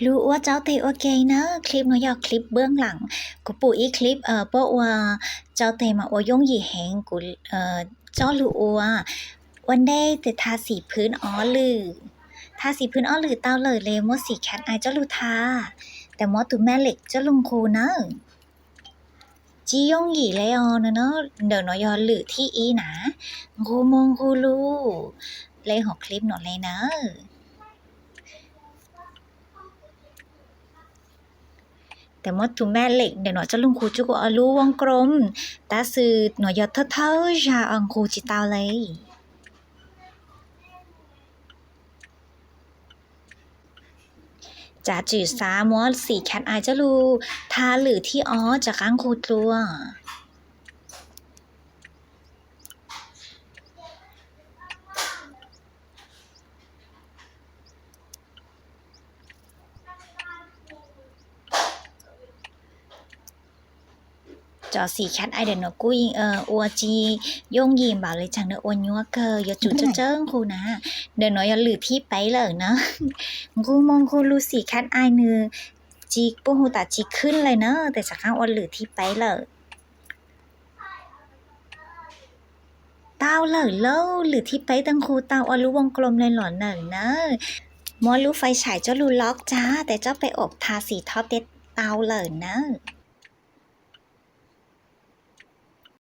รู้ว่าเจ้าเตโอเคนะคลิปnó do clip เบื้องหลังcủaปู่ý clip bộ cháu tề mà ô yong gì hẹn của cho lụaวันได้แต่ทาสีพื้นอ้อลือทาสีพื้นอ้อลือเต้าเลยเลยมดสีแคทไอเจ้าลูทาแต่มดตุแม่เหล็กเจ้าลุงครูนะจียงหยีเลยอ๋อเนอะเดี๋ยวน้อยอหรือที่อีนะกูมงกูรูเลยหกคลิปหนอเลยนะแต่มดถุงแม่เหล็กเดี๋ยวหนอจะลุงครูจุกอลูวงกลมตาซื้อหนอยอเท่าชาอังครูจิตาเลยจะจืดสามอสีแคทไอจะรูทาหรือที่อ๋อจากอังครูตัวจอสีแคทไอเดนเนกุ้ยอัวจียงยิมบ่าวเลยจังเนอวนยัวเกยอย่าจุดเจิ้งครูนะเดี๋ยวน้อยอย่าหรือที่ไปเลยนะกูมองกูรู้สีแคทไอเนื้อจีปูหูตาจีขึ้นเลยเนอะแต่จากข้างวันหรือที่ไปเลยเต้าเลยเล่าหรือที่ไปตั้งครูเต้าอรู้วงกลมเลยหรอหนึ่งนะมอรู้ไฟฉายเจ้ารู้ล็อกจ้าแต่เจ้าไปอบทาสีท็อปเด็ดเต้าเลยเนอะ